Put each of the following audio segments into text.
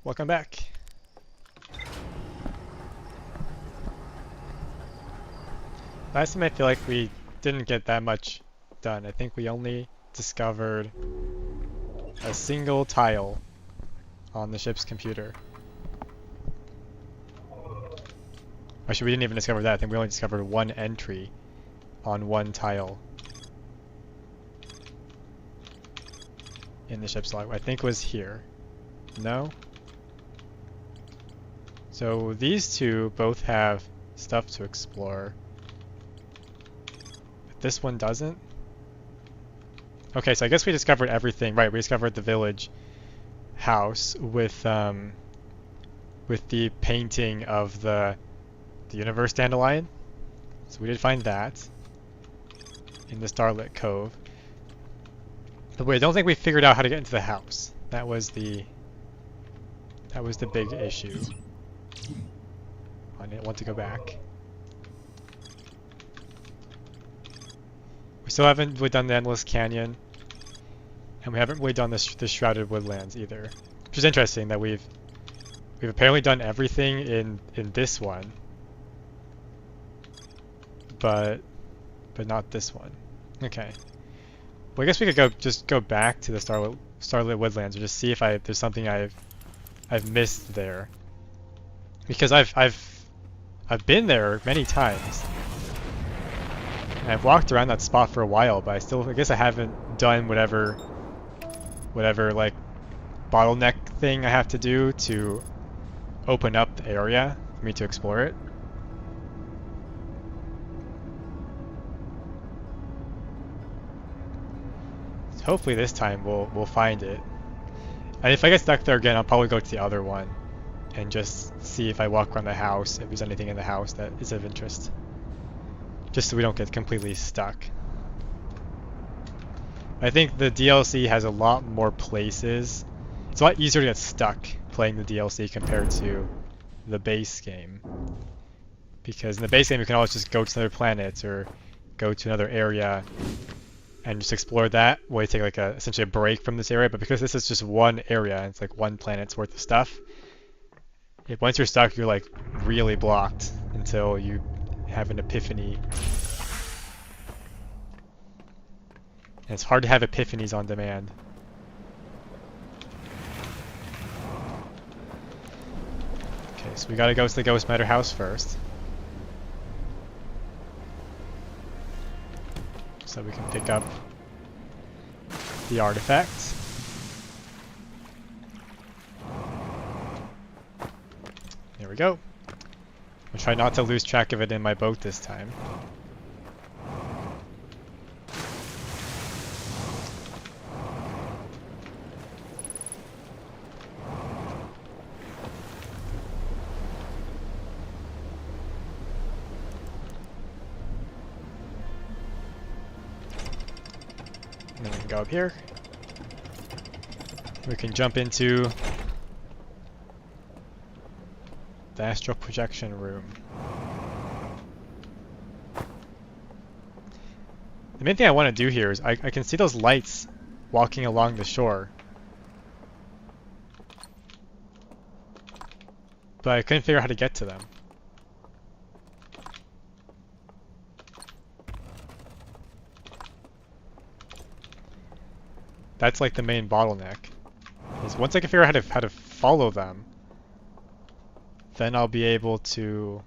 Welcome back. Last time I feel like we didn't get that much done. I think we only discovered a single tile on the ship's computer. Actually, we didn't even discover that. I think we only discovered one entry on one tile in the ship's log. I think it was here. No? So these two both have stuff to explore. But this one doesn't? Okay, so I guess we discovered everything. Right, we discovered the village house with the painting of the universe dandelion. So we did find that in the Starlit Cove. But wait, I don't think we figured out how to get into the house. That was the big issue. I didn't want to go back. We still haven't really done the Endless Canyon, and we haven't really done the Shrouded Woodlands either. Which is interesting that we've apparently done everything in this one, but not this one. Okay. Well, I guess we could just go back to the Starlit Woodlands or just see if there's something I've missed there, because I've been there many times. And I've walked around that spot for a while, but I guess I haven't done whatever like bottleneck thing I have to do to open up the area for me to explore it. So hopefully this time we'll find it. And if I get stuck there again, I'll probably go to the other one and just see if I walk around the house, if there's anything in the house that is of interest. Just so we don't get completely stuck. I think the DLC has a lot more places. It's a lot easier to get stuck playing the DLC compared to the base game. Because in the base game you can always just go to another planet or go to another area and just explore that, while you take like essentially a break from this area. But because this is just one area and it's like one planet's worth of stuff, once you're stuck, you're like really blocked until you have an epiphany. And it's hard to have epiphanies on demand. Okay, so we gotta go to the Ghost Matter house first, so we can pick up the artifact. There we go. I'll try not to lose track of it in my boat this time. And then we can go up here. We can jump into the astral projection room. The main thing I want to do here is I can see those lights walking along the shore, but I couldn't figure out how to get to them. That's like the main bottleneck. Is once I can figure out how to follow them, then I'll be able to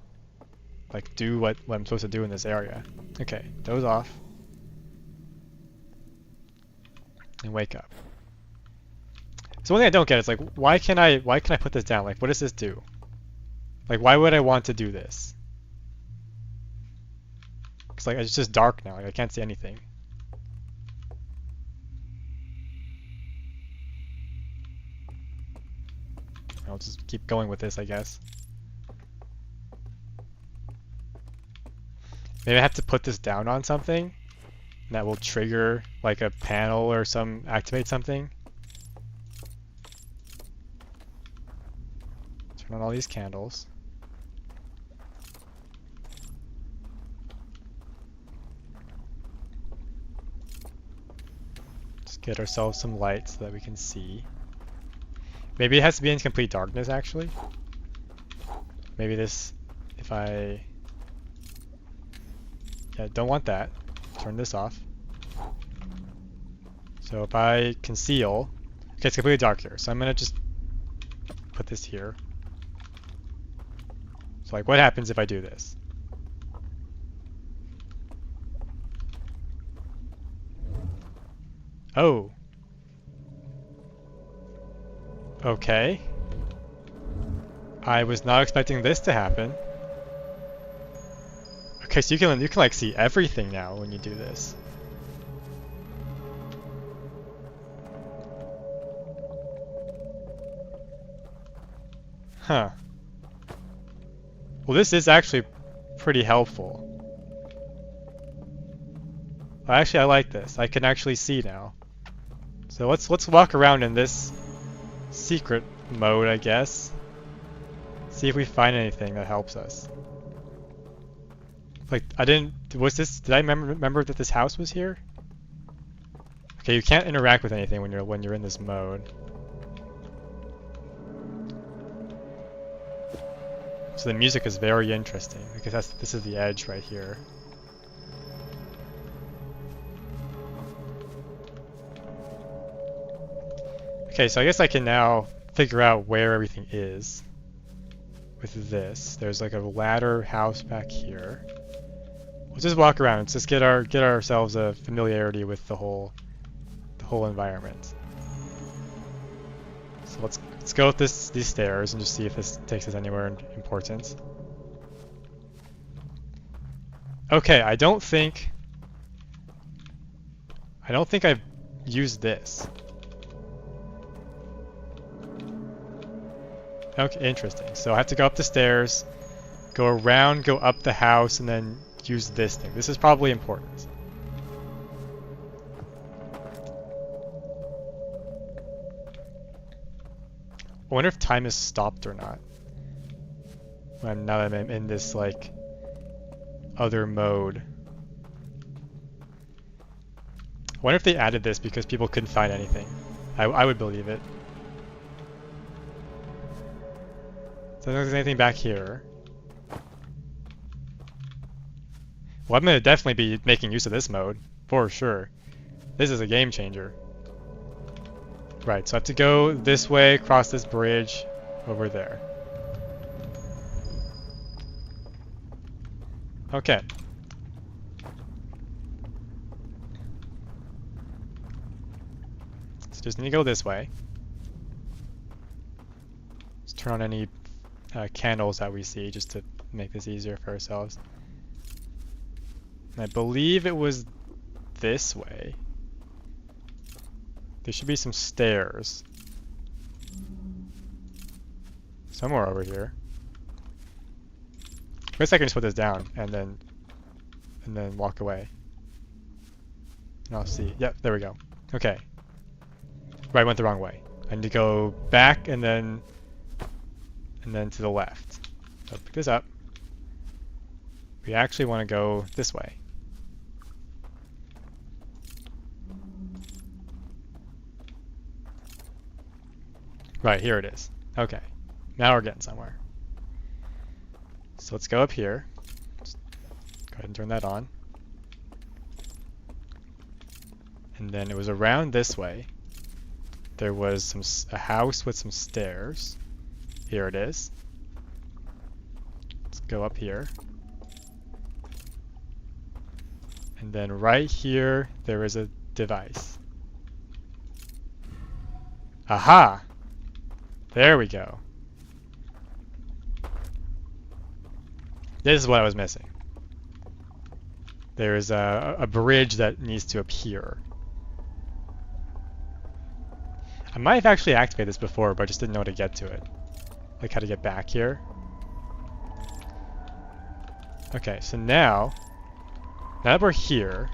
like do what I'm supposed to do in this area. Okay, doze off. And wake up. So one thing I don't get is like why can I put this down? Like what does this do? Like why would I want to do this? Cause like it's just dark now, like I can't see anything. I'll just keep going with this, I guess. Maybe I have to put this down on something and that will trigger like a panel or activate something. Turn on all these candles. Just get ourselves some light so that we can see. Maybe it has to be in complete darkness, actually. Maybe this, if I... Yeah, don't want that. Turn this off. So if I conceal... Okay, it's completely dark here, so I'm gonna just put this here. So like, what happens if I do this? Oh. Okay. I was not expecting this to happen. Okay, so you can like see everything now when you do this. Huh. Well, this is actually pretty helpful. Well, actually, I like this. I can actually see now. So let's walk around in this secret mode, I guess. See if we find anything that helps us. Like did I remember that this house was here? Okay, you can't interact with anything when you're in this mode. So the music is very interesting because this is the edge right here. Okay, so I guess I can now figure out where everything is with this. There's like a ladder house back here. Let's just walk around. Let's just get ourselves a familiarity with the whole environment. So let's go up these stairs and just see if this takes us anywhere important. Okay, I don't think I've used this. Okay, interesting. So I have to go up the stairs, go around, go up the house, and then use this thing. This is probably important. I wonder if time is stopped or not. Now that I'm in this, like, other mode. I wonder if they added this because people couldn't find anything. I would believe it. So I don't think there's anything back here. Well, I'm going to definitely be making use of this mode, for sure. This is a game changer. Right, so I have to go this way, cross this bridge, over there. Okay. So just need to go this way. Let's turn on any candles that we see just to make this easier for ourselves. And I believe it was this way. There should be some stairs. Somewhere over here. I guess I can just put this down and then walk away. And I'll see. Yep, there we go. Okay. Right, I went the wrong way. I need to go back and then to the left. So pick this up. We actually want to go this way. Right, here it is. Okay. Now we're getting somewhere. So let's go up here. Just go ahead and turn that on. And then it was around this way. there was a house with some stairs. Here it is. Let's go up here. And then right here, there is a device. Aha! There we go. This is what I was missing. There is a bridge that needs to appear. I might have actually activated this before, but I just didn't know how to get to it. Like how to get back here. Okay, so now that we're here,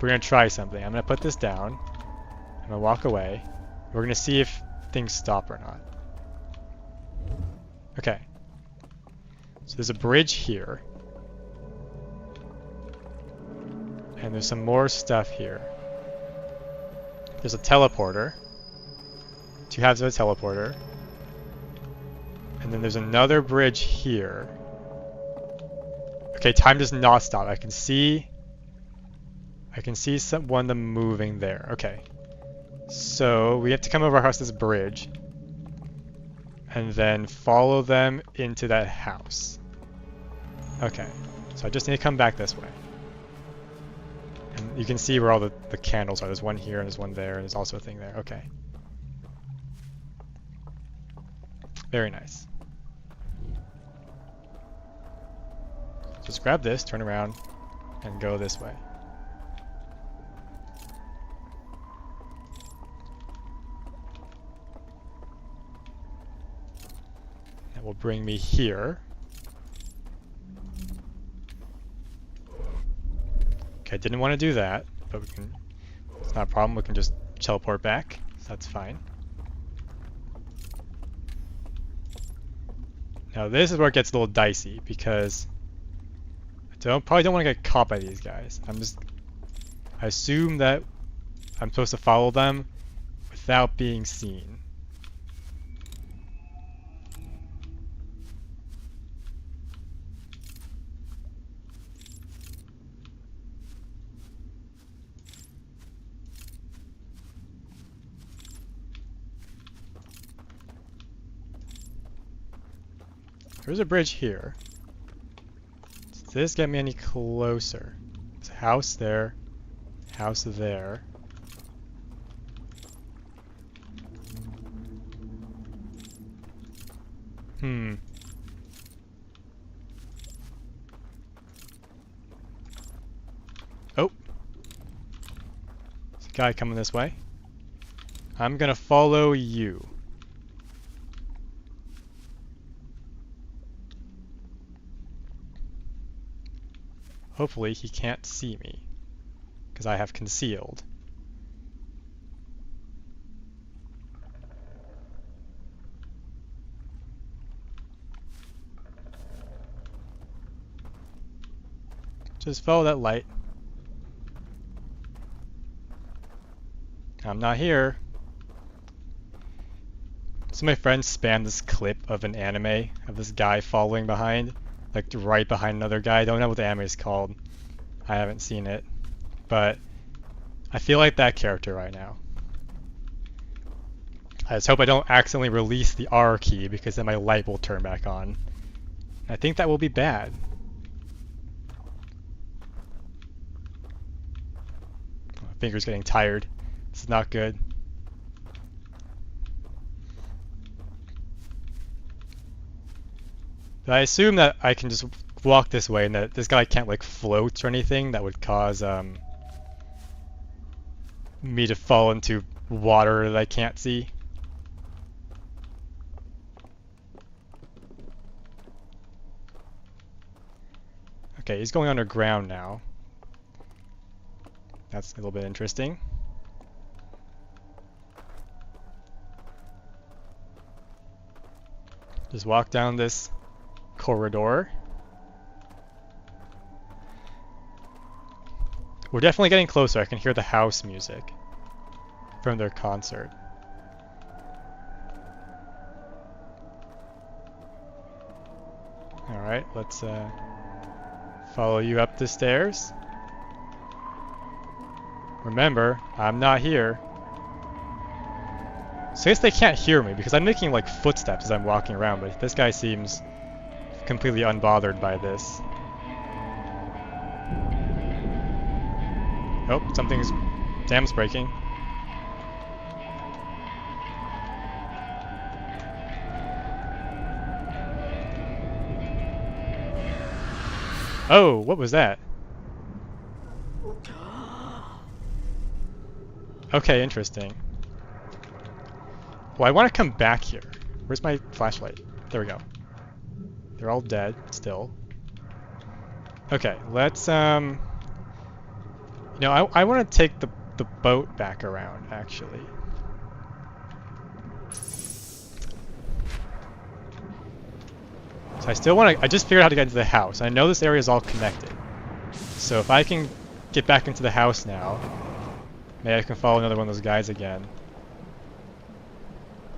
we're gonna try something. I'm gonna put this down. I'm gonna walk away. We're gonna see if things stop or not. Okay. So there's a bridge here. And there's some more stuff here. There's a teleporter. 2 halves of a teleporter. And then there's another bridge here. Okay, time does not stop. I can see one of them moving there. Okay. So we have to come over across this bridge and then follow them into that house. Okay. So I just need to come back this way. And you can see where all the candles are. There's one here and there's one there and there's also a thing there. Okay. Very nice. Just grab this, turn around, and go this way. That will bring me here. Okay, didn't want to do that, but we can, it's not a problem, we can just teleport back, so that's fine. Now this is where it gets a little dicey, because I probably don't want to get caught by these guys. I assume that I'm supposed to follow them without being seen. There's a bridge here. Does this get me any closer? There's a house there. House there. Oh. There's a guy coming this way. I'm gonna follow you. Hopefully he can't see me, because I have concealed. Just follow that light. I'm not here. So my friends spam this clip of an anime of this guy following behind. Like right behind another guy. I don't know what the anime is called. I haven't seen it. But I feel like that character right now. I just hope I don't accidentally release the R key because then my light will turn back on. I think that will be bad. My finger's getting tired. This is not good. But I assume that I can just walk this way and that this guy can't like float or anything that would cause me to fall into water that I can't see. Okay, he's going underground now. That's a little bit interesting. Just walk down this corridor. We're definitely getting closer. I can hear the house music from their concert. Alright, let's follow you up the stairs. Remember, I'm not here. So I guess they can't hear me because I'm making like footsteps as I'm walking around, but this guy seems completely unbothered by this. Oh, something's... dam's breaking. Oh, what was that? Okay, interesting. Well, I want to come back here. Where's my flashlight? There we go. They're all dead, still. Okay, let's, you know, I want to take the boat back around, actually. So I still want to, I just figured out how to get into the house. I know this area is all connected. So if I can get back into the house now, maybe I can follow another one of those guys again.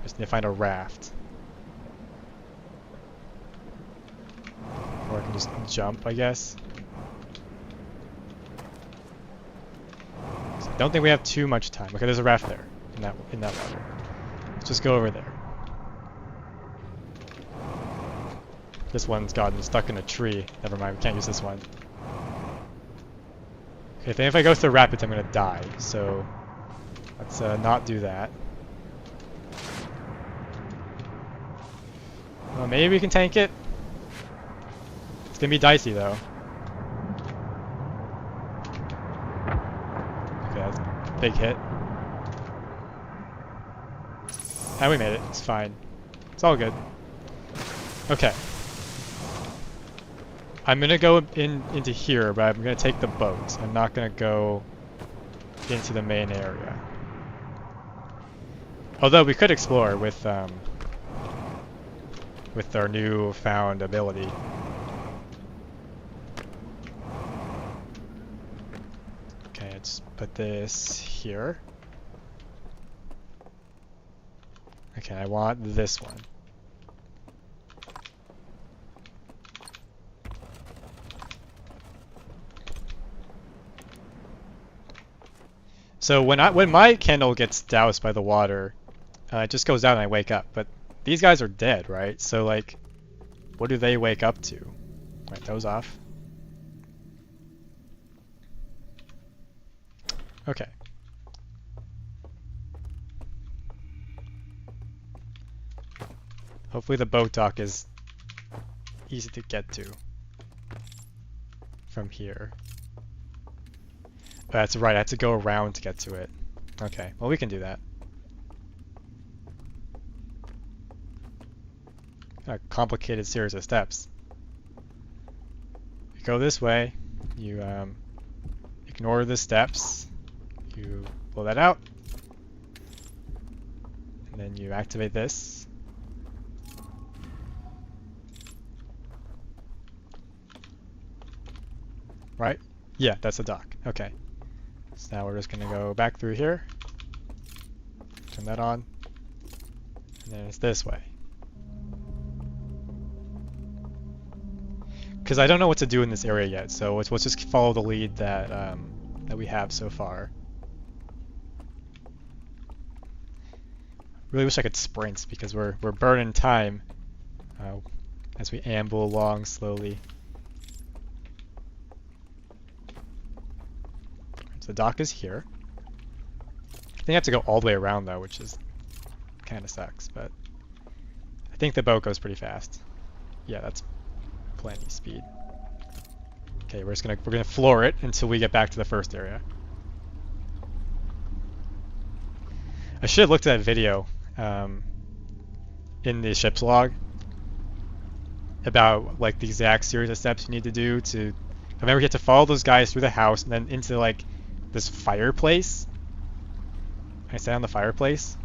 Just need to find a raft. Or I can just jump, I guess. So I don't think we have too much time. Okay, there's a raft there, in that water. Let's just go over there. This one's gotten stuck in a tree. Never mind, we can't use this one. Okay, I think if I go through the rapids, I'm gonna die. So let's not do that. Well, maybe we can tank it. It's gonna be dicey though. Okay, that's a big hit. And we made it. It's fine. It's all good. Okay. I'm gonna go into here, but I'm gonna take the boat. I'm not gonna go into the main area. Although we could explore with our new found ability. Okay, let's put this here. Okay, I want this one. So when my candle gets doused by the water, it just goes out and I wake up. But these guys are dead, right? So like, what do they wake up to? Right, those off. Okay. Hopefully the boat dock is easy to get to from here. Oh, that's right, I have to go around to get to it. Okay, well we can do that. A complicated series of steps. You go this way, you ignore the steps, you blow that out, and then you activate this. Right? Yeah, that's the dock. Okay. So now we're just gonna go back through here, turn that on, and then it's this way. Because I don't know what to do in this area yet, so let's just follow the lead that that we have so far. Really wish I could sprint because we're burning time as we amble along slowly. So the dock is here. I think I have to go all the way around though, which is kind of sucks, but I think the boat goes pretty fast. Yeah, that's plenty speed. Okay, we're gonna floor it until we get back to the first area. I should have looked at that video in the ship's log about like the exact series of steps you need to do to. I remember you have to follow those guys through the house and then into like this fireplace. Can I stand on the fireplace?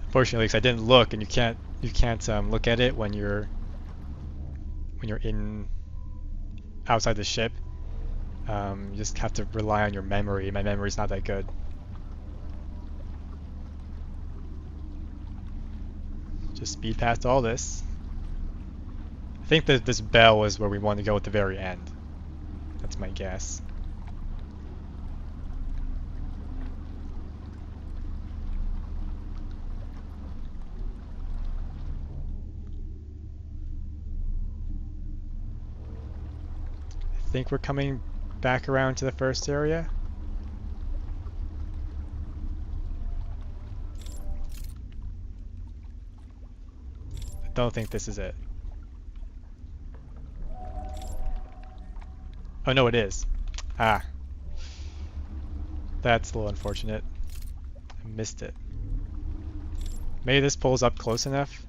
Unfortunately, because I didn't look, and you can't look at it when you're in outside the ship. You just have to rely on your memory. My memory's not that good. Just speed past all this. I think that this bell is where we want to go at the very end. That's my guess. think we're coming back around to the first area. I don't think this is it. Oh no, it is. Ah. That's a little unfortunate. I missed it. Maybe this pulls up close enough.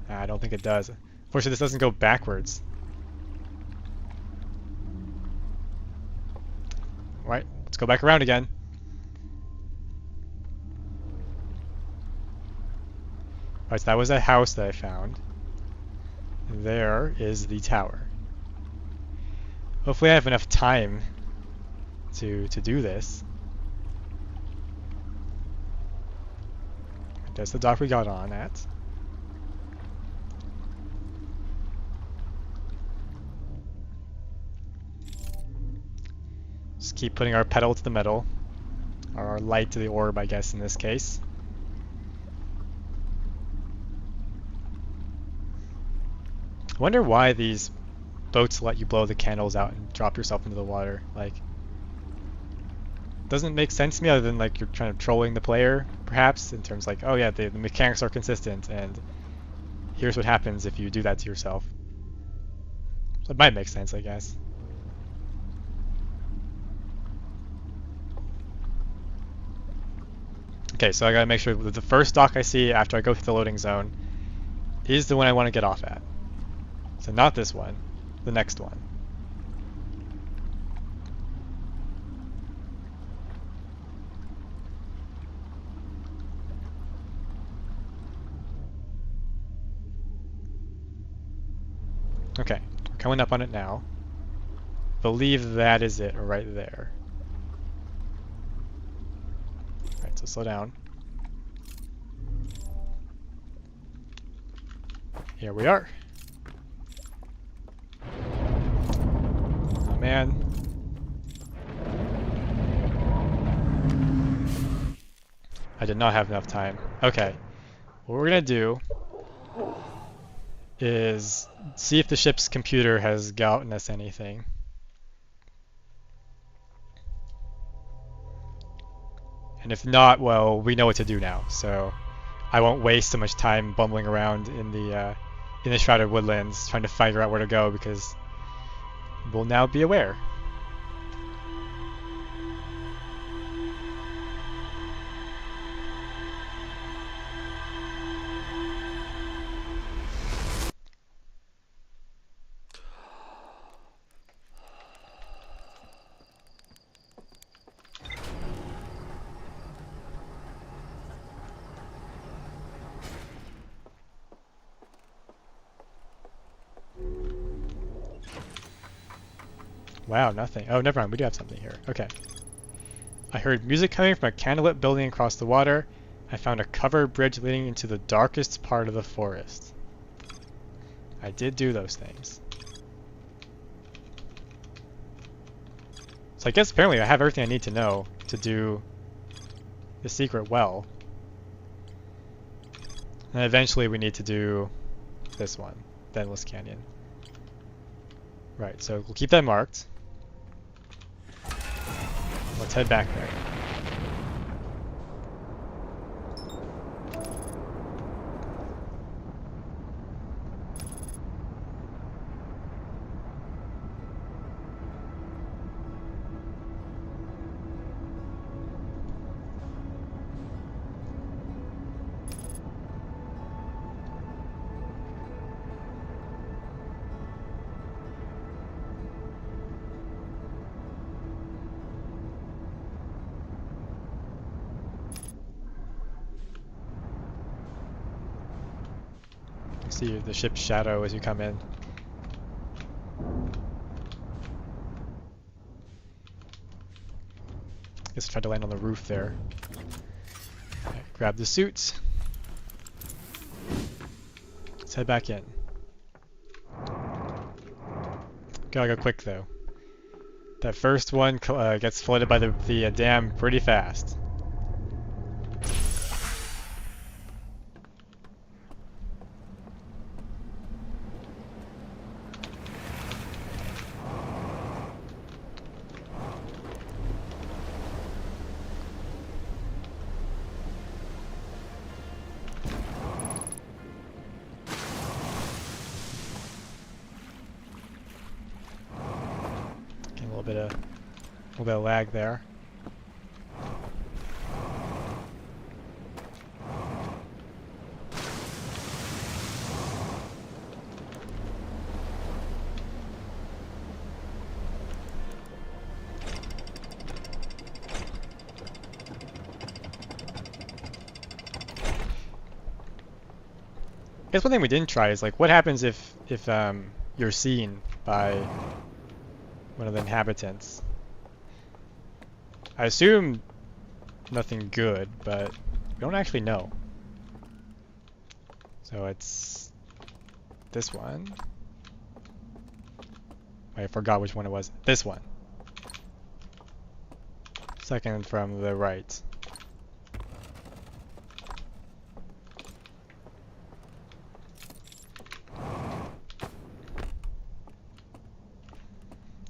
I don't think it does. Unfortunately, this doesn't go backwards. Right, let's go back around again. Alright, so that was a house that I found. There is the tower. Hopefully I have enough time to do this. That's the dock we got on at. Just keep putting our pedal to the metal. Or our light to the orb, I guess, in this case. I wonder why these boats let you blow the candles out and drop yourself into the water. Like, doesn't make sense to me other than like you're trying to trolling the player, perhaps, in terms like, oh yeah, the mechanics are consistent and here's what happens if you do that to yourself. So it might make sense, I guess. Okay, so I gotta make sure that the first dock I see after I go through the loading zone is the one I want to get off at. So not this one, the next one. Okay, we're coming up on it now. Believe that is it right there. Alright, so slow down. Here we are. Oh man. I did not have enough time. Okay. What we're gonna do is see if the ship's computer has gotten us anything. And if not, well, we know what to do now, so I won't waste so much time bumbling around in the Shrouded Woodlands trying to figure out where to go, because we'll now be aware. Wow, nothing. Oh, never mind. We do have something here. Okay. I heard music coming from a candlelit building across the water. I found a covered bridge leading into the darkest part of the forest. I did do those things. So I guess apparently I have everything I need to know to do the secret well. And eventually we need to do this one, the Endless Canyon. Right, so we'll keep that marked. Let's head back there. See the ship's shadow as you come in. Guess try to land on the roof there. Right, grab the suits. Let's head back in. Gotta go quick though. That first one gets flooded by the dam pretty fast. little bit of lag there. I guess one thing we didn't try is like what happens if you're seen by one of the inhabitants. I assume nothing good, but we don't actually know. So it's this one. I forgot which one it was. This one. Second from the right.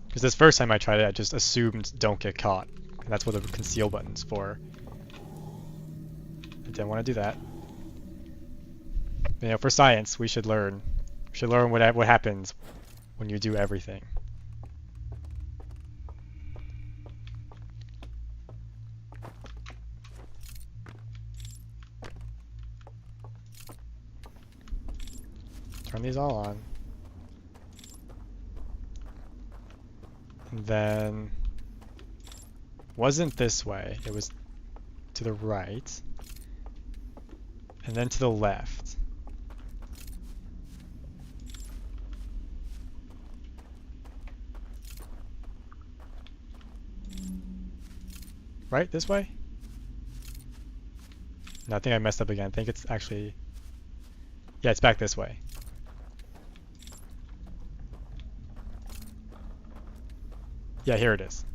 Because this first time I tried it, I just assumed don't get caught. And that's what the conceal button's for. I didn't want to do that. You know, for science, we should learn. We should learn what happens when you do everything. Turn these all on. And then wasn't this way, it was to the right and then to the left. Right, this way? No, I think I messed up again. I think it's actually, yeah, it's back this way. Yeah, here it is.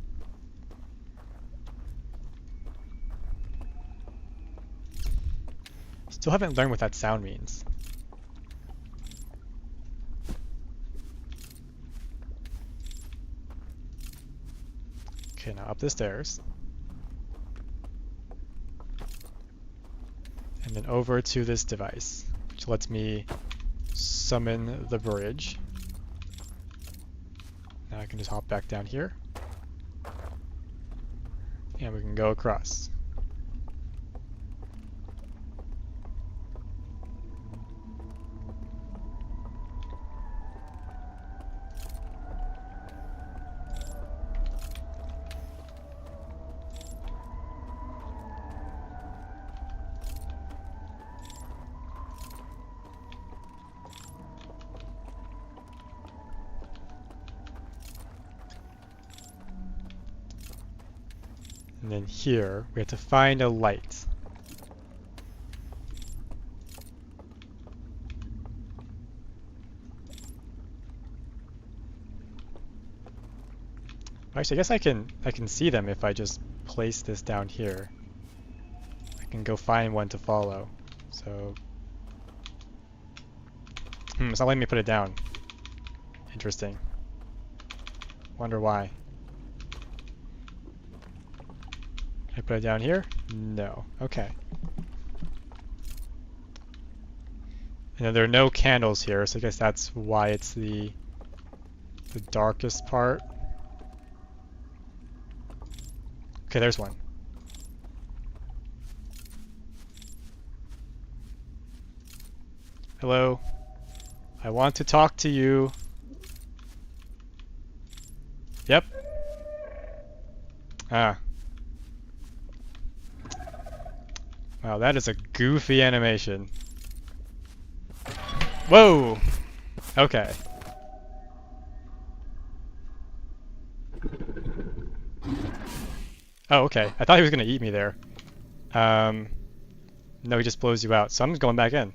Still haven't learned what that sound means. Okay, now up the stairs. And then over to this device, which lets me summon the bridge. Now I can just hop back down here. And we can go across. And then here, we have to find a light. Actually, I guess I can see them if I just place this down here. I can go find one to follow. So, it's not letting me put it down. Interesting. Wonder why. I put it down here? No. Okay. And then there are no candles here, so I guess that's why it's the darkest part. Okay, there's one. Hello. I want to talk to you. Yep. Ah. Wow, that is a goofy animation. Whoa! Okay. Oh, okay. I thought he was gonna eat me there. No, he just blows you out. So I'm just going back in.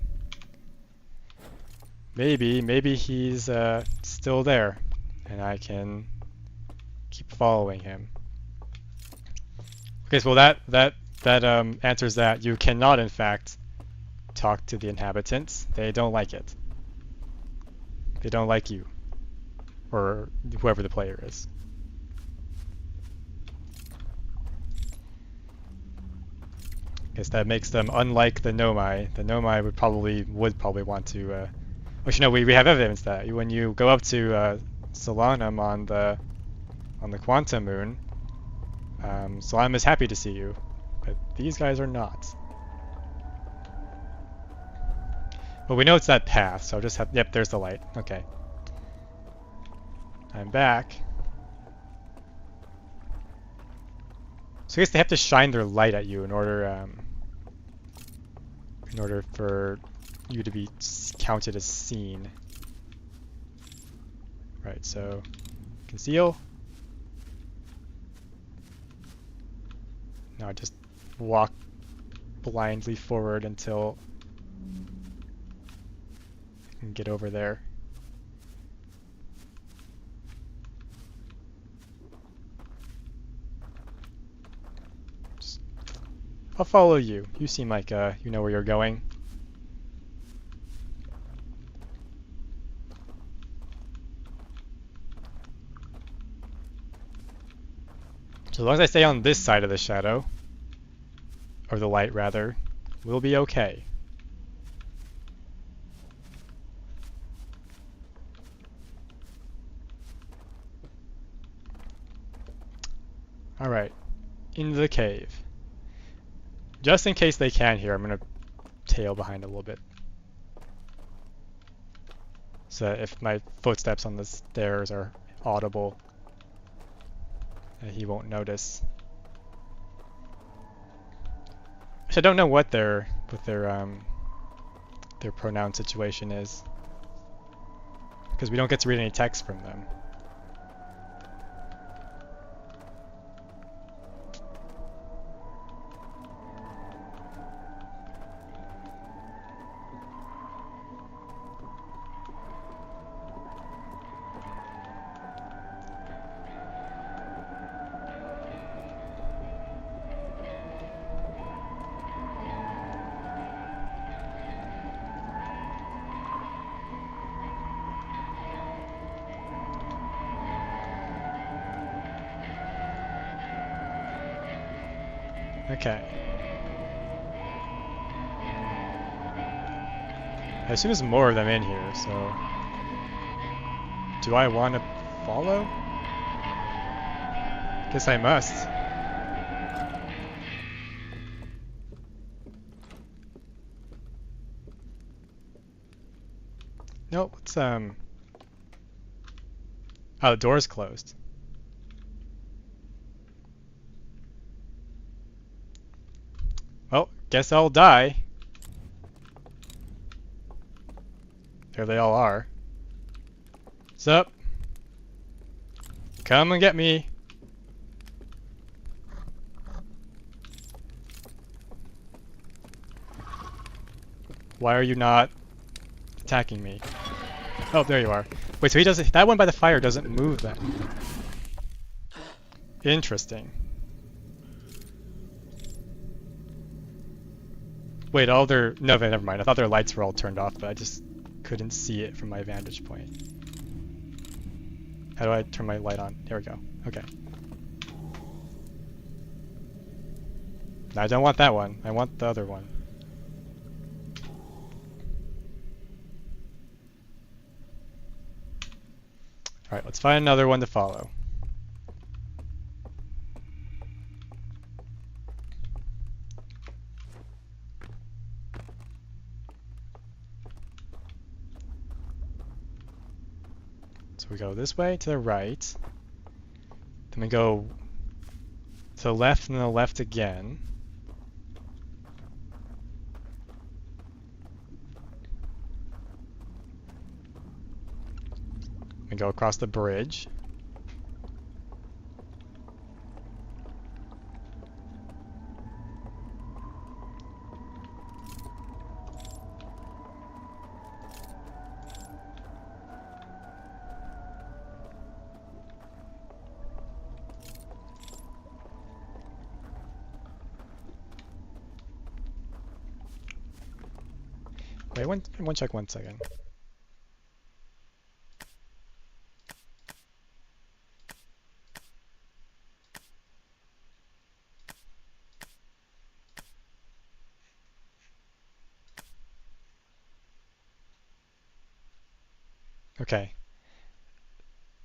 Maybe he's still there, and I can keep following him. Okay, so well that answers that. You cannot, in fact, talk to the inhabitants. They don't like it. They don't like you, or whoever the player is. Guess that makes them unlike the Nomai. The Nomai would probably want to. Which no, we have evidence that when you go up to Solanum on the Quantum Moon, Slime is happy to see you, but these guys are not. Well, we know it's that path, so I'll just have... Yep, there's the light. Okay. I'm back. So I guess they have to shine their light at you in order for you to be counted as seen. Right, so conceal. Now just walk blindly forward until I can get over there. I'll follow you. You seem like you know where you're going. So as long as I stay on this side of the shadow, or the light rather, we'll be okay. Alright, into the cave. Just in case they can hear, I'm going to tail behind a little bit. So that if my footsteps on the stairs are audible, he won't notice. Actually, I don't know what their pronoun situation is, because we don't get to read any text from them. Okay. I assume there's more of them in here, so... Do I want to follow? Guess I must. No, let's Oh, the door's closed. Well, guess I'll die. There they all are. What's up? Come and get me. Why are you not attacking me? Oh, there you are. Wait, so he doesn't... That one by the fire doesn't move then. Interesting. Wait, all their... No, never mind. I thought their lights were all turned off, but I just couldn't see it from my vantage point. How do I turn my light on? Here we go. Okay. No, I don't want that one. I want the other one. Alright, let's find another one to follow. So we go this way to the right. Then we go to the left and the left again. We go across the bridge. Wait, one check 1 second. Okay.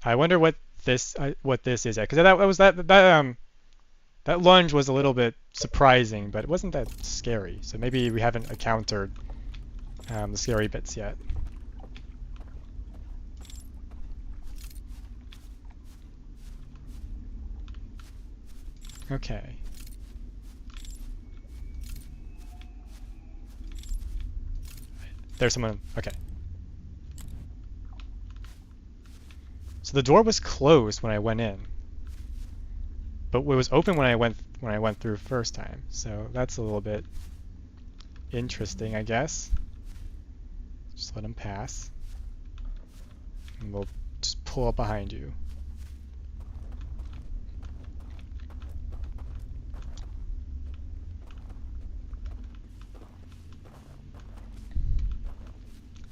I wonder what this is at, because that was that That lunge was a little bit surprising, but it wasn't that scary. So maybe we haven't encountered the scary bits yet. Okay. There's someone. Okay. So the door was closed when I went in, but it was open when I went through first time. So that's a little bit interesting, I guess. Just let him pass, and we'll just pull up behind you.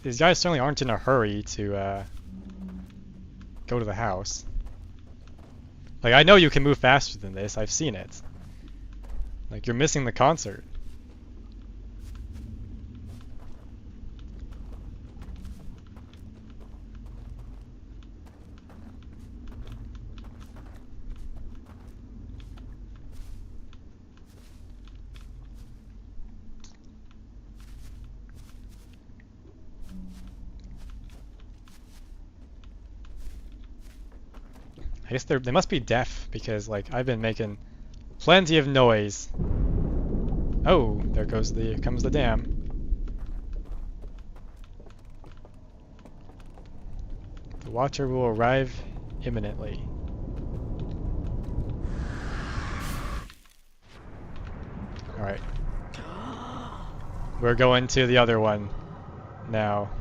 These guys certainly aren't in a hurry to go to the house. Like, I know you can move faster than this. I've seen it. Like, you're missing the concert. I guess they must be deaf because, like, I've been making plenty of noise. Oh, there comes the dam. The watcher will arrive imminently. Alright. We're going to the other one now.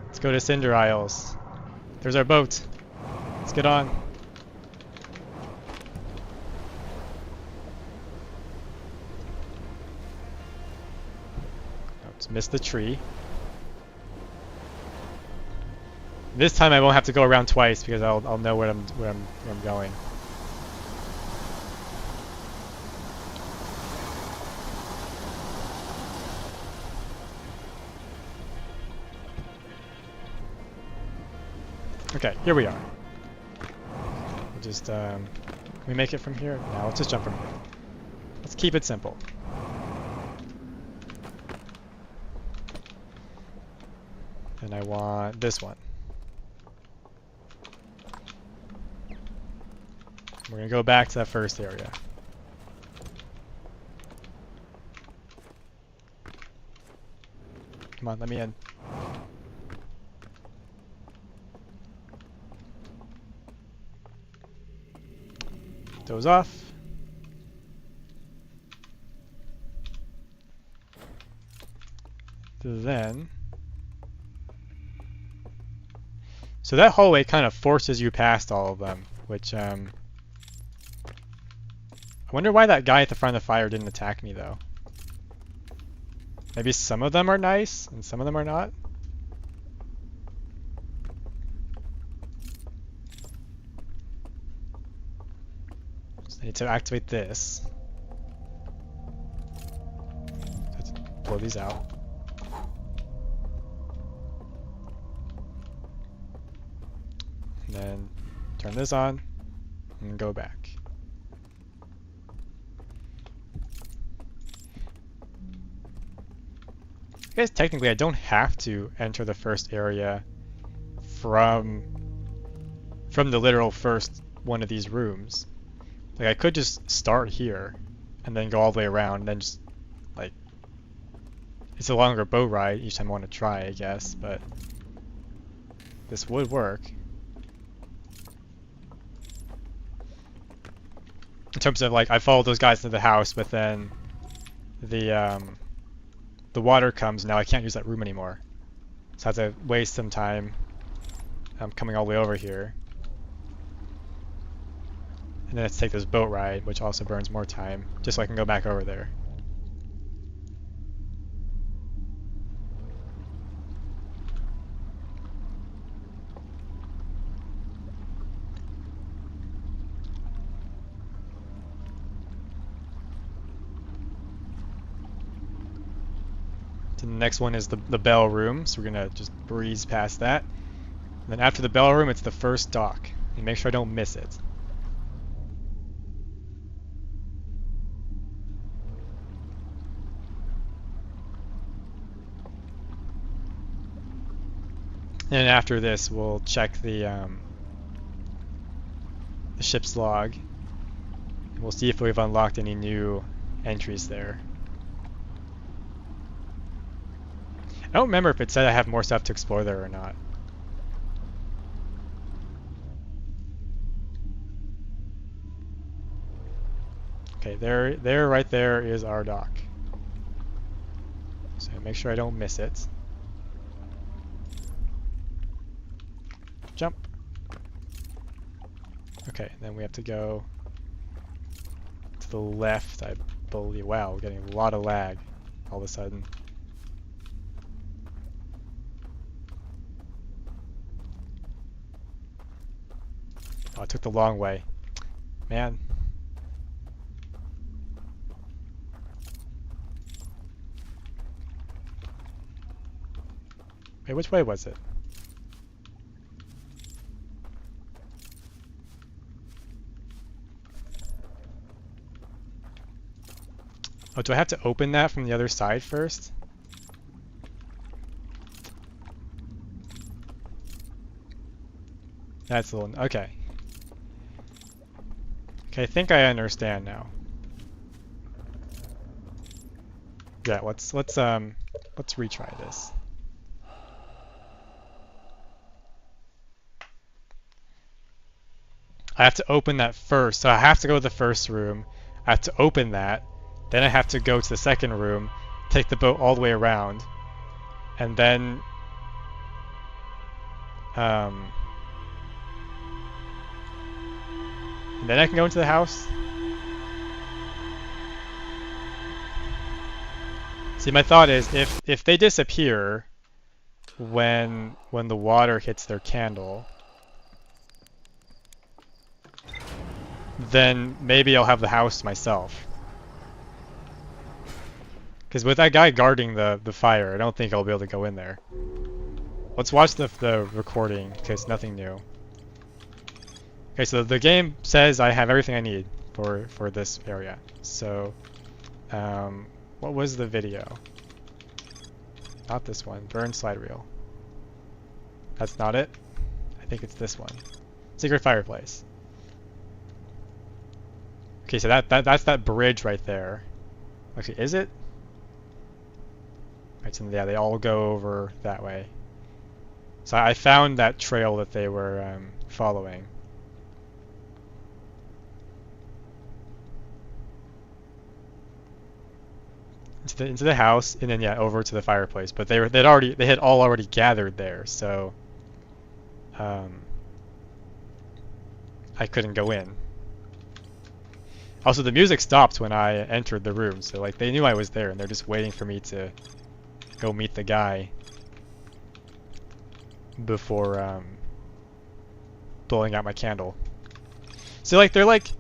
Let's go to Cinder Isles. There's our boat. Let's get on. Let's miss the tree. This time I won't have to go around twice because I'll know where I'm going. Okay, here we are. We'll just, can we make it from here? No, let's just jump from here. Let's keep it simple. And I want this one. We're gonna go back to that first area. Come on, let me in. Those off. Then, so that hallway kind of forces you past all of them, which I wonder why that guy at the front of the fire didn't attack me though. Maybe some of them are nice and some of them are not. I need to activate this. Let's blow these out. And then turn this on and go back. I guess technically I don't have to enter the first area from the literal first one of these rooms. Like, I could just start here and then go all the way around and then just, like, it's a longer boat ride each time I want to try, I guess, but this would work. In terms of, like, I followed those guys to the house, but then the water comes, now I can't use that room anymore. So I have to waste some time coming all the way over here. And then let's take this boat ride, which also burns more time, just so I can go back over there. So the next one is the bell room, so we're gonna just breeze past that. And then after the bell room, it's the first dock. And make sure I don't miss it. And after this, we'll check the ship's log. And we'll see if we've unlocked any new entries there. I don't remember if it said I have more stuff to explore there or not. Okay, there, right there is our dock. So make sure I don't miss it. Jump. Okay, then we have to go to the left, I believe. Wow, we're getting a lot of lag all of a sudden. Oh, I took the long way. Man. Wait, which way was it? Oh, do I have to open that from the other side first? That's a little... Okay. Okay, I think I understand now. Yeah, let's retry this. I have to open that first, so I have to go to the first room. I have to open that. Then I have to go to the second room, take the boat all the way around, and then I can go into the house. See, my thought is if they disappear when the water hits their candle, then maybe I'll have the house to myself. Because with that guy guarding the fire, I don't think I'll be able to go in there. Let's watch the recording, because nothing new. Okay, so the game says I have everything I need for this area. So, what was the video? Not this one. Burn slide reel. That's not it. I think it's this one. Secret fireplace. Okay, so that's that bridge right there. Actually, is it? Right, so yeah, they all go over that way. So I found that trail that they were following. Into the house, and then yeah, over to the fireplace. But they had all already gathered there, so I couldn't go in. Also, the music stopped when I entered the room, so like they knew I was there, and they're just waiting for me to go meet the guy before blowing out my candle. So like they're like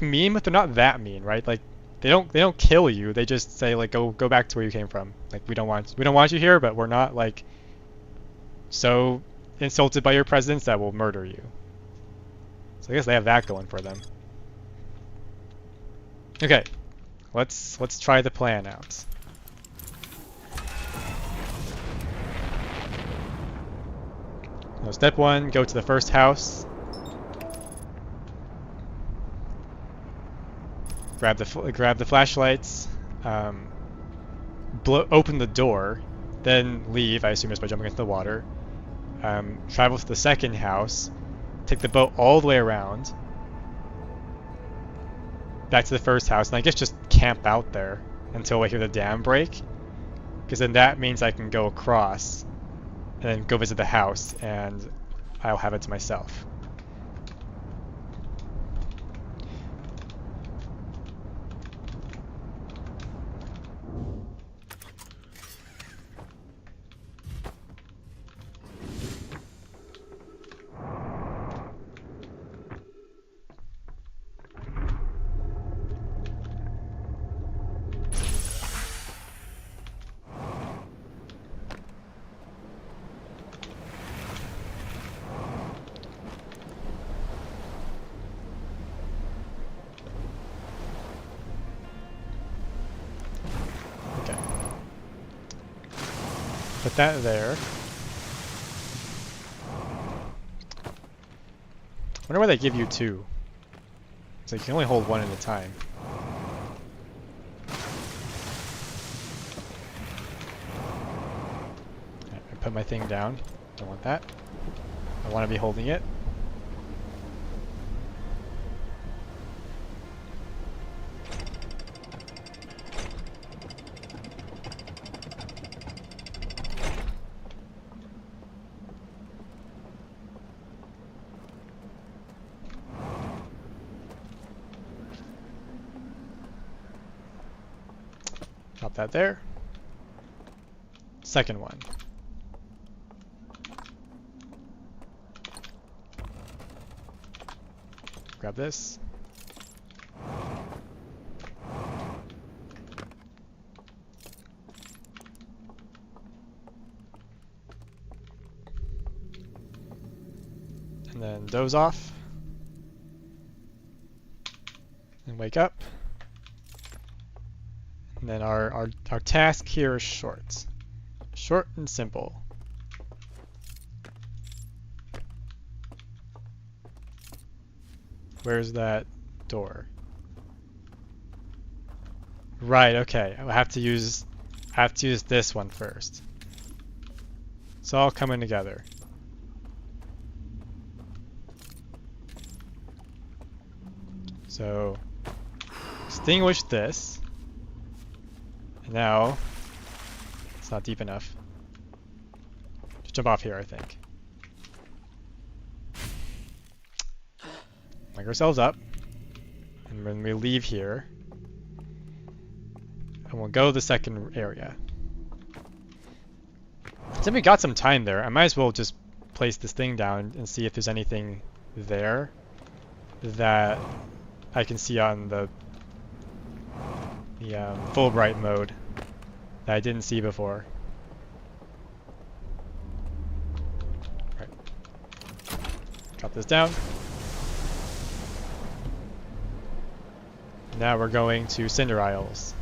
mean, but they're not that mean, right? Like they don't kill you. They just say like go back to where you came from. Like we don't want you here, but we're not like so insulted by your presence that we'll murder you. So I guess they have that going for them. Okay, let's try the plan out. So step 1, go to the first house. Grab the flashlights. Open the door, then leave. I assume just by jumping into the water. Travel to the second house. Take the boat all the way around. Back to the first house, and I guess just camp out there until I hear the dam break, because then that means I can go across and then go visit the house, and I'll have it to myself. Put that there. Wonder why they give you two. So you can only hold one at a time. I put my thing down. Don't want that. I want to be holding it. Drop that there. Second one. Grab this. And then doze off. And wake up. And then our task here is short. Short and simple. Where's that door? Right, okay. I have to use this one first. It's all coming together. So extinguish this. And now it's not deep enough. Just jump off here, I think. Make ourselves up, and when we leave here, and we'll go to the second area. Since we got some time there, I might as well just place this thing down and see if there's anything there that I can see on the Fulbright mode that I didn't see before. Right. Drop this down. Now we're going to Cinder Isles.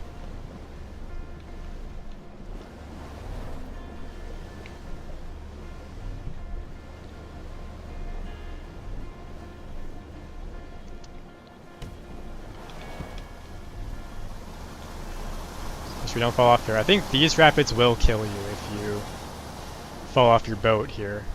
Make sure we don't fall off here. I think these rapids will kill you if you fall off your boat here.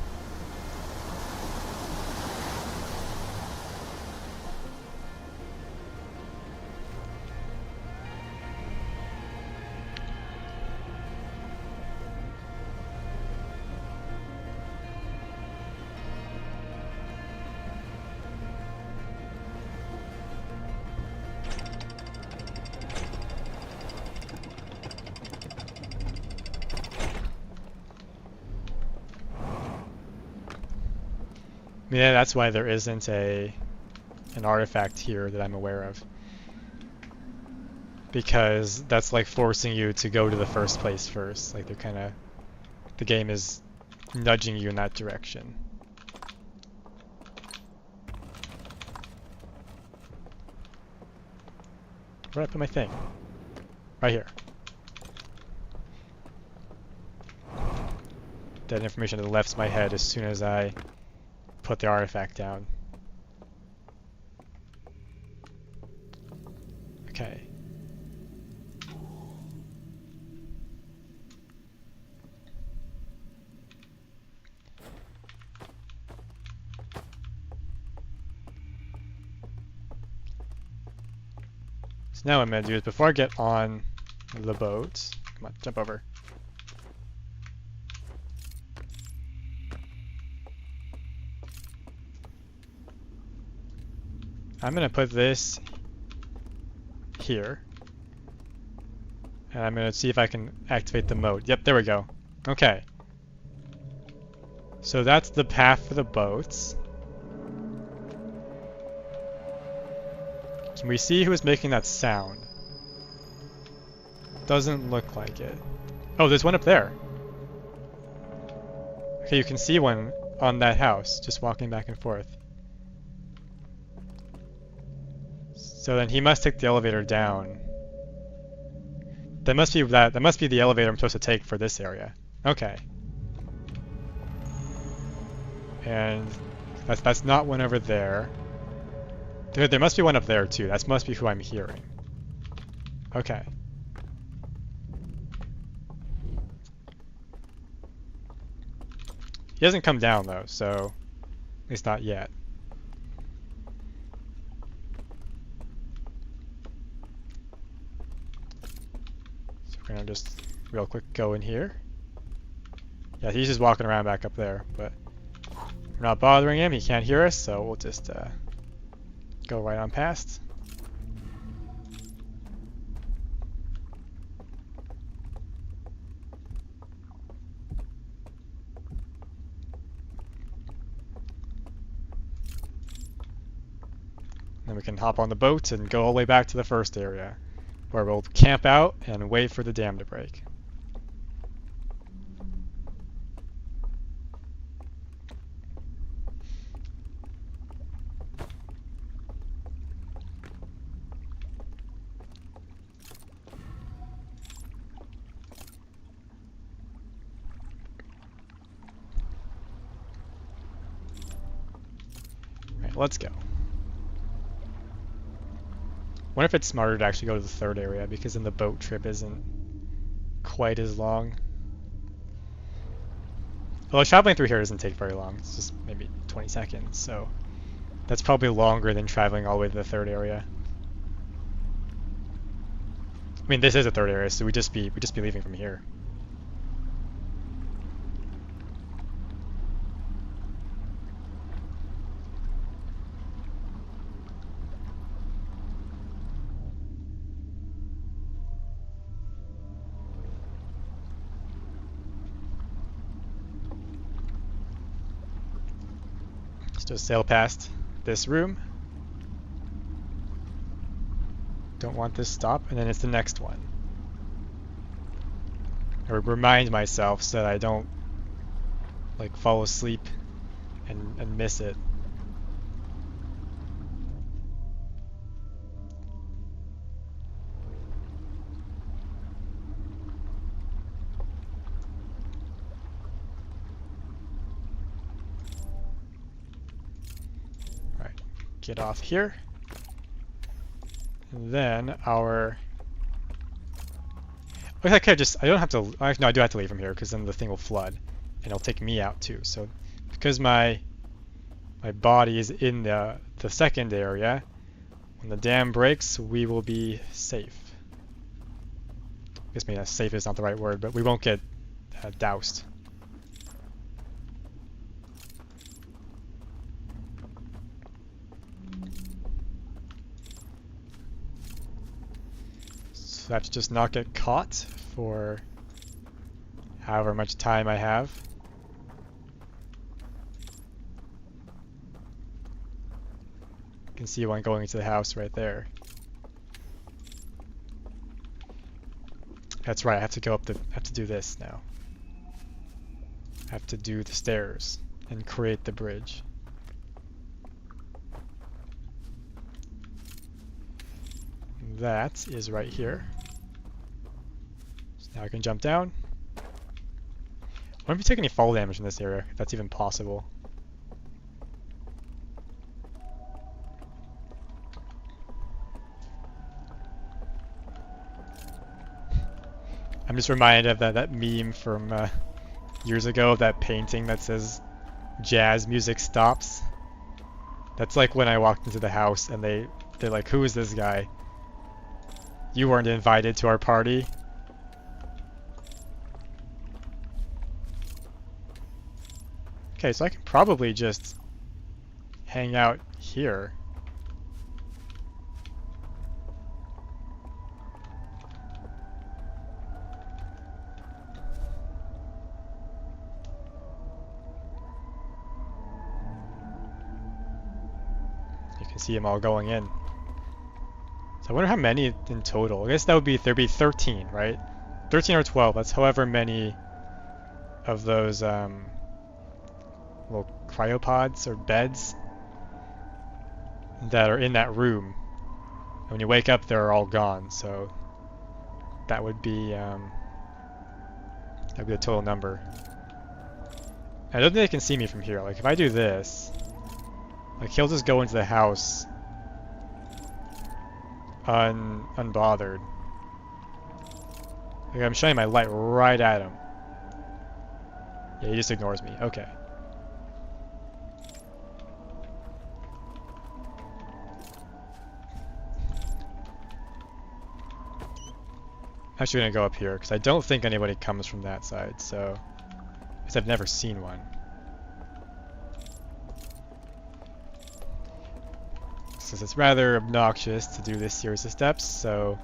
Yeah, that's why there isn't an artifact here that I'm aware of. Because that's like forcing you to go to the first place first. Like the game is nudging you in that direction. Where'd I put my thing? Right here. That information to the left's my head as soon as I put the artifact down. Okay. So now what I'm going to do is before I get on the boat, come on, jump over. I'm going to put this here. And I'm going to see if I can activate the mode. Yep, there we go. Okay. So that's the path for the boats. Can we see who is making that sound? Doesn't look like it. Oh, there's one up there. Okay, you can see one on that house, just walking back and forth. So then he must take the elevator down. That must be the elevator I'm supposed to take for this area. Okay. And that's not one over there. There must be one up there too. That must be who I'm hearing. Okay. He hasn't come down though, so at least not yet. So we're gonna just real quick go in here. Yeah, he's just walking around back up there, but we're not bothering him. He can't hear us, so we'll just go right on past. Then we can hop on the boat and go all the way back to the first area, where we'll camp out and wait for the dam to break. Alright, let's go. Wonder if it's smarter to actually go to the third area, because then the boat trip isn't quite as long. Although traveling through here doesn't take very long, it's just maybe 20 seconds, so that's probably longer than traveling all the way to the third area. I mean, this is a third area, so we'd just be leaving from here. Let's just sail past this room. Don't want this stop, and then it's the next one. I remind myself so that I don't like fall asleep and miss it. Alright, get off here. And then our... I could just... I don't have to... No, I do have to leave from here because then the thing will flood. And it'll take me out too. So because my body is in the second area, when the dam breaks, we will be safe. I guess maybe safe is not the right word, but we won't get doused. So I have to just not get caught for however much time I have. You can see one going into the house right there. That's right, I have to go up the... I have to do this now. I have to do the stairs and create the bridge. That is right here. So now I can jump down. I wonder if you take any fall damage in this area, if that's even possible. I'm just reminded of that meme from years ago, of that painting that says jazz music stops. That's like when I walked into the house and they're like, who is this guy? You weren't invited to our party. Okay, so I can probably just hang out here. You can see them all going in. So I wonder how many in total. I guess that would be, there'd be 13, right? 13 or 12, that's however many of those little cryopods or beds that are in that room. And when you wake up, they're all gone, so that would be That'd be the total number. I don't think they can see me from here. Like, if I do this, like, he'll just go into the house unbothered. Like, I'm shining my light right at him. Yeah, he just ignores me. Okay. I'm actually gonna go up here because I don't think anybody comes from that side, so because I've never seen one. Since it's rather obnoxious to do this series of steps, so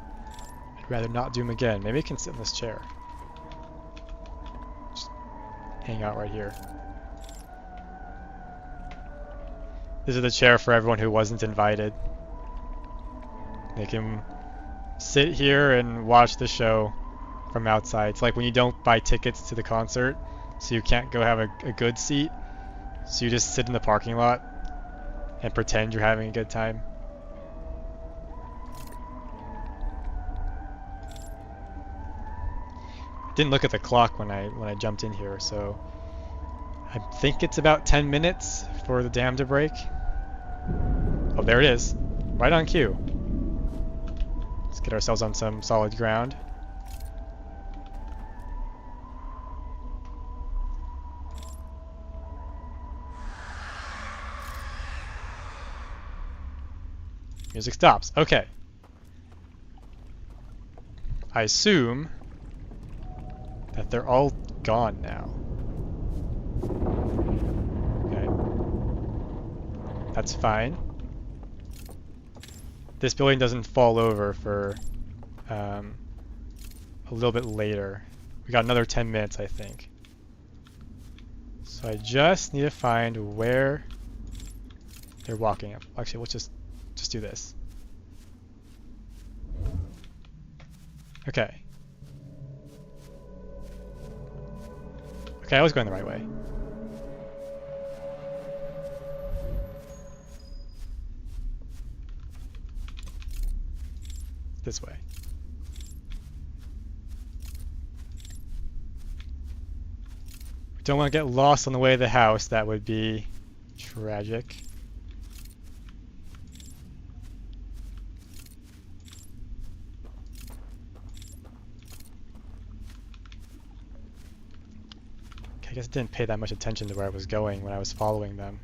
I'd rather not do them again. Maybe I can sit in this chair. Just hang out right here. This is the chair for everyone who wasn't invited. They can sit here and watch the show from outside. It's like when you don't buy tickets to the concert, so you can't go have a good seat, so you just sit in the parking lot and pretend you're having a good time. Didn't look at the clock when I jumped in here, so I think it's about 10 minutes for the dam to break. Oh, there it is. Right on cue. Let's get ourselves on some solid ground. Music stops. Okay. I assume that they're all gone now. Okay. That's fine. This building doesn't fall over for a little bit later. We got another 10 minutes, I think. So I just need to find where they're walking. Actually, let's just do this. Okay. Okay, I was going the right way. This way. We don't want to get lost on the way to the house. That would be tragic. I guess I didn't pay that much attention to where I was going when I was following them.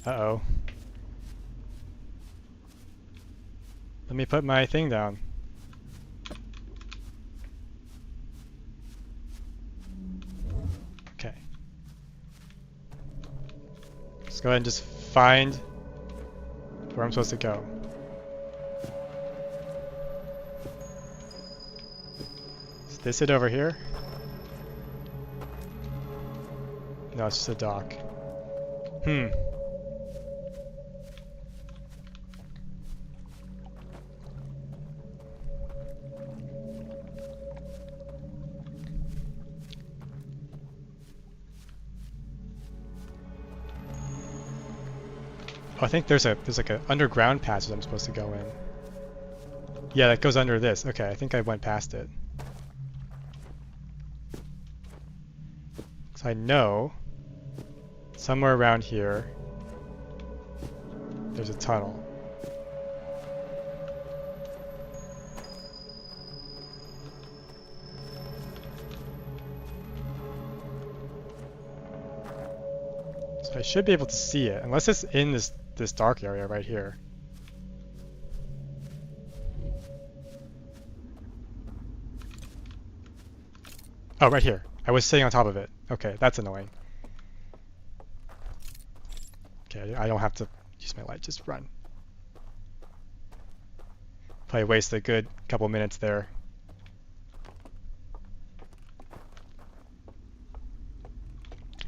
Uh-oh. Let me put my thing down. Okay. Let's go ahead and just find where I'm supposed to go. Is this it over here? No, it's just a dock. Oh, I think there's like an underground passage I'm supposed to go in. Yeah, that goes under this. Okay, I think I went past it. So I know somewhere around here there's a tunnel. So I should be able to see it, unless it's in this dark area right here. Oh, right here. I was sitting on top of it. Okay, that's annoying. Okay, I don't have to use my light, just run. Probably waste a good couple minutes there.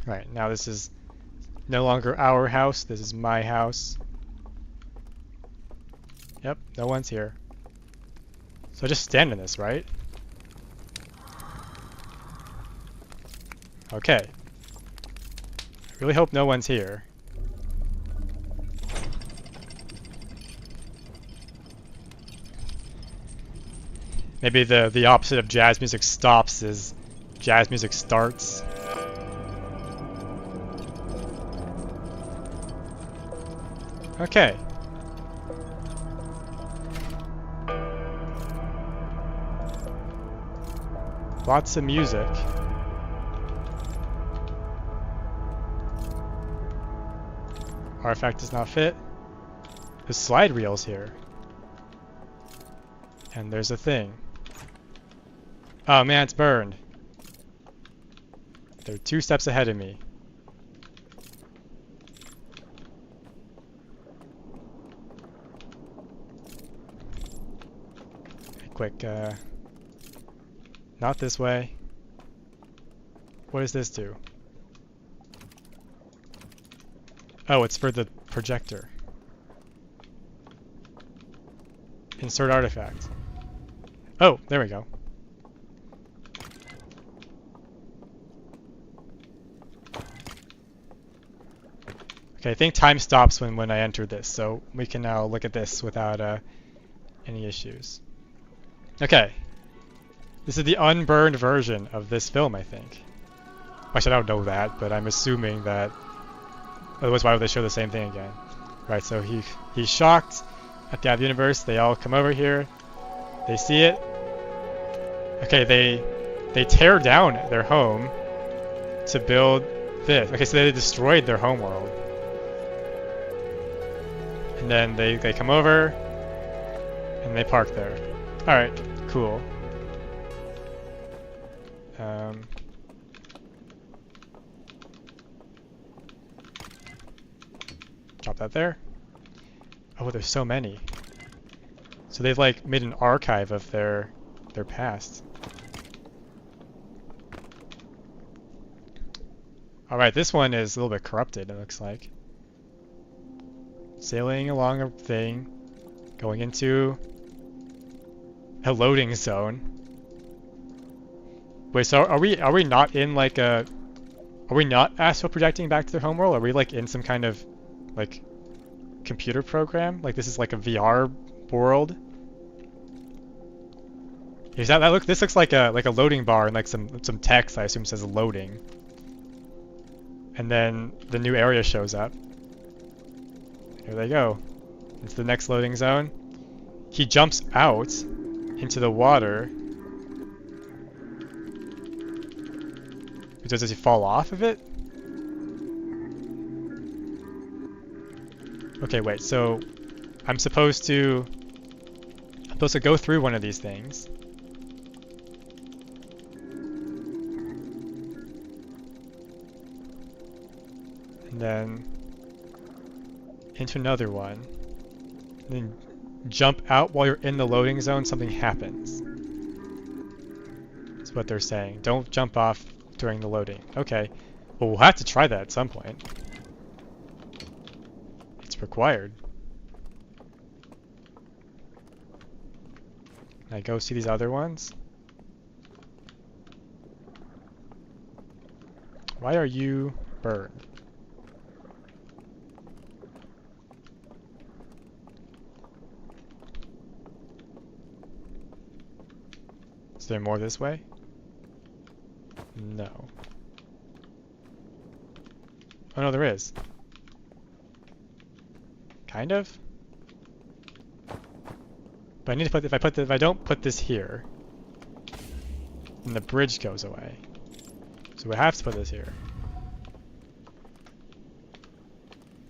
Right, now this is no longer our house, this is my house. Yep, no one's here. So just stand in this, right? Okay. I really hope no one's here. Maybe the opposite of jazz music stops is jazz music starts. Okay. Lots of music. Artifact does not fit. There's slide reels here. And there's a thing. Oh man, it's burned. They're 2 steps ahead of me. Quick, not this way. What does this do? Oh, it's for the projector. Insert artifact. Oh, there we go. Okay, I think time stops when I enter this, so we can now look at this without any issues. Okay. This is the unburned version of this film, I think. Actually, I don't know that, but I'm assuming that... Otherwise, why would they show the same thing again? Right, so he's shocked at the end of the universe. They all come over here. They see it. Okay, they tear down their home to build this. Okay, so they destroyed their home world. And then they come over and they park there. Alright, cool. Drop that there. Oh, there's so many. So they've like made an archive of their past. Alright, this one is a little bit corrupted, it looks like. Sailing along a thing, going into a loading zone. Wait, so are we not in like a... Are we not astral projecting back to their homeworld? Are we like in some kind of like computer program? Like this is like a VR world? Is that this looks like a loading bar and like some text I assume says loading. And then the new area shows up. Here they go. It's the next loading zone. He jumps out into the water. Does he fall off of it? Okay, wait, so I'm supposed to go through one of these things. And then into another one. And then jump out while you're in the loading zone, something happens. That's what they're saying. Don't jump off during the loading. Okay. Well, we'll have to try that at some point. It's required. Can I go see these other ones? Why are you burned? Is there more this way? No. Oh no, there is. Kind of. But I need to put if I don't put this here, then the bridge goes away. So we have to put this here.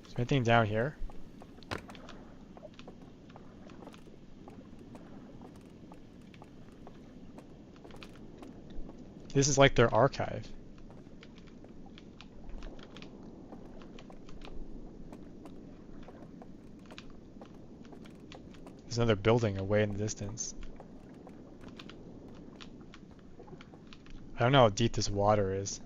Is there anything down here? This is like their archive. There's another building away in the distance. I don't know how deep this water is.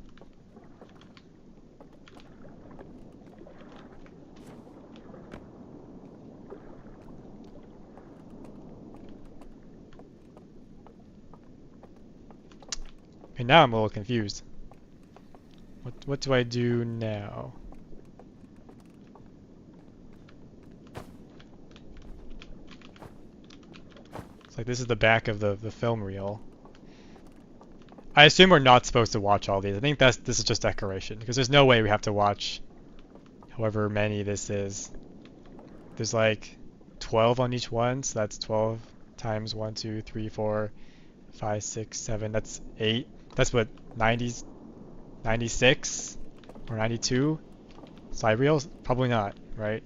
Okay, now I'm a little confused. What do I do now? It's like this is the back of the film reel. I assume we're not supposed to watch all these. I think this is just decoration, because there's no way we have to watch however many this is. There's like 12 on each one, so that's 12 times 1, 2, 3, 4, 5, 6, 7, that's 8. That's what, 96 or 92 slide reels? Probably not, right?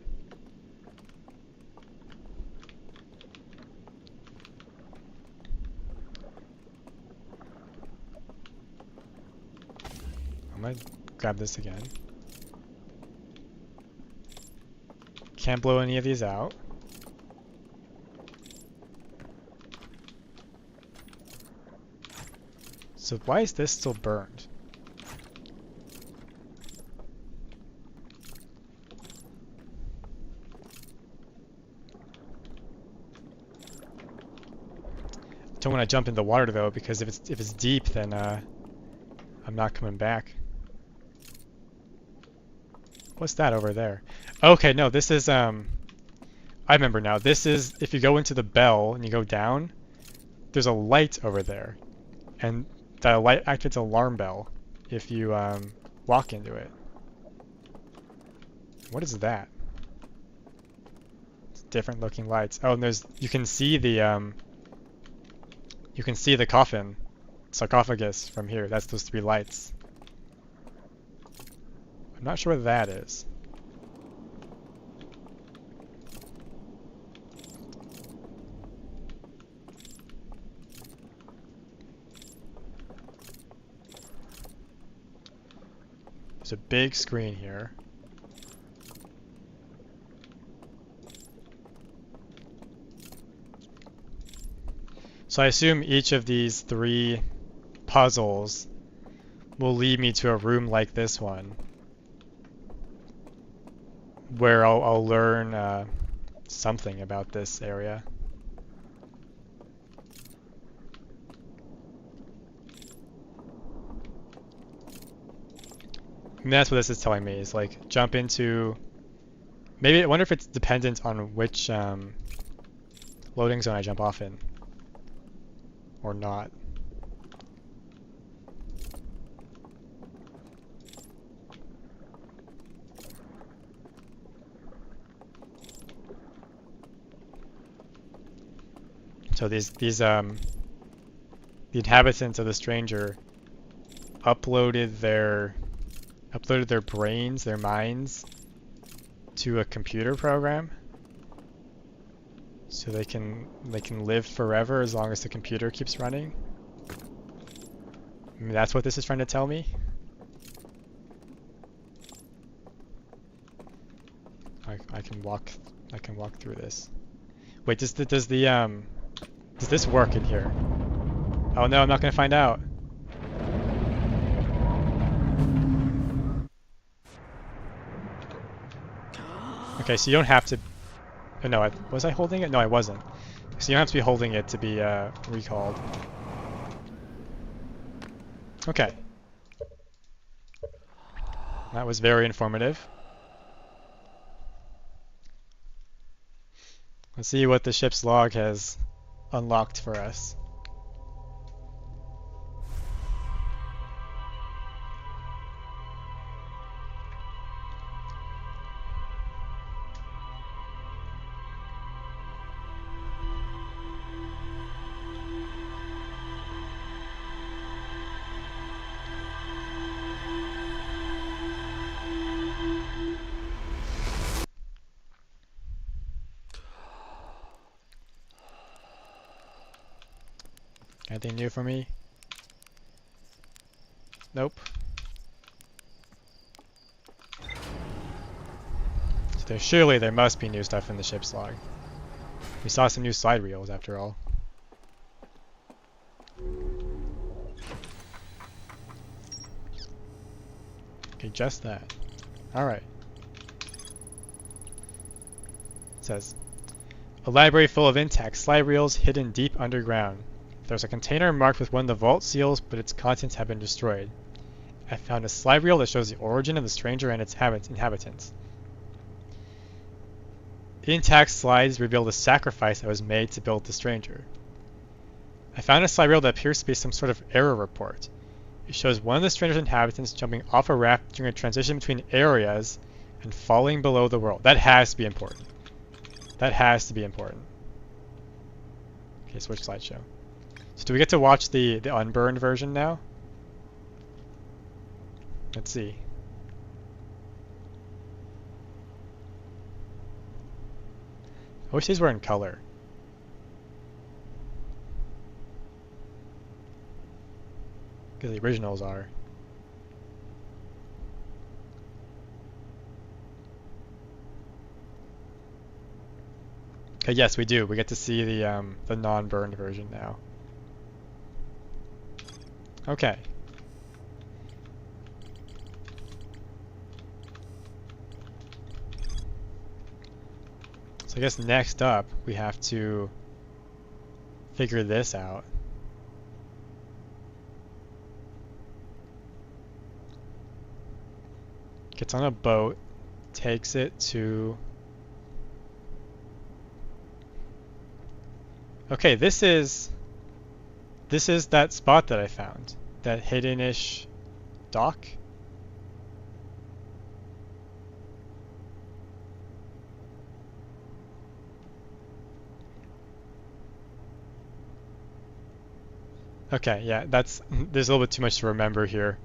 I'm gonna grab this again. Can't blow any of these out. So why is this still burned? Don't want to jump in the water though, because if it's deep, then I'm not coming back. What's that over there? Okay, no, this is I remember now. This is if you go into the bell and you go down, there's a light over there, and that light activates an alarm bell if you walk into it. What is that? It's different looking lights. Oh, and you can see the coffin, sarcophagus from here. That's those 3 lights. I'm not sure what that is. There's a big screen here. So I assume each of these 3 puzzles will lead me to a room like this one, where I'll learn something about this area. And that's what this is telling me, is like jump into, maybe I wonder if it's dependent on which loading zone I jump off in, or not. So the inhabitants of the stranger uploaded their brains, their minds, to a computer program, so they can live forever as long as the computer keeps running. I mean, that's what this is trying to tell me. I can walk through this. Wait, does this work in here? Oh no, I'm not gonna find out. Okay, so you don't have to. Oh, no, was I holding it? No, I wasn't. So you don't have to be holding it to be recalled. Okay. That was very informative. Let's see what the ship's log has unlocked for us. Anything new for me? Nope. So surely there must be new stuff in the ship's log. We saw some new slide reels after all. Okay, just that. Alright. It says, a library full of intact slide reels hidden deep underground. There's a container marked with one of the vault seals, but its contents have been destroyed. I found a slide reel that shows the origin of the stranger and its inhabitants. Intact slides reveal the sacrifice that was made to build the stranger. I found a slide reel that appears to be some sort of error report. It shows one of the stranger's inhabitants jumping off a raft during a transition between areas and falling below the world. That has to be important. That has to be important. Okay, switch slideshow. So do we get to watch the unburned version now? Let's see. I wish these were in color. Because the originals are. Okay, yes, we do. We get to see the non-burned version now. Okay. So I guess next up we have to figure this out. Gets on a boat, takes it to... Okay, this is that spot that I found. That hidden-ish dock. Okay, yeah, there's a little bit too much to remember here.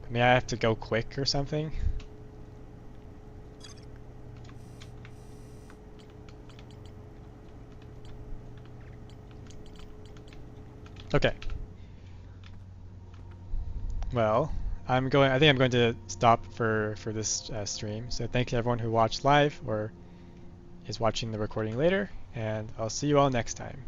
May I have to go quick or something? Okay. Well, I think I'm going to stop for this stream. So thanks to everyone who watched live or is watching the recording later, and I'll see you all next time.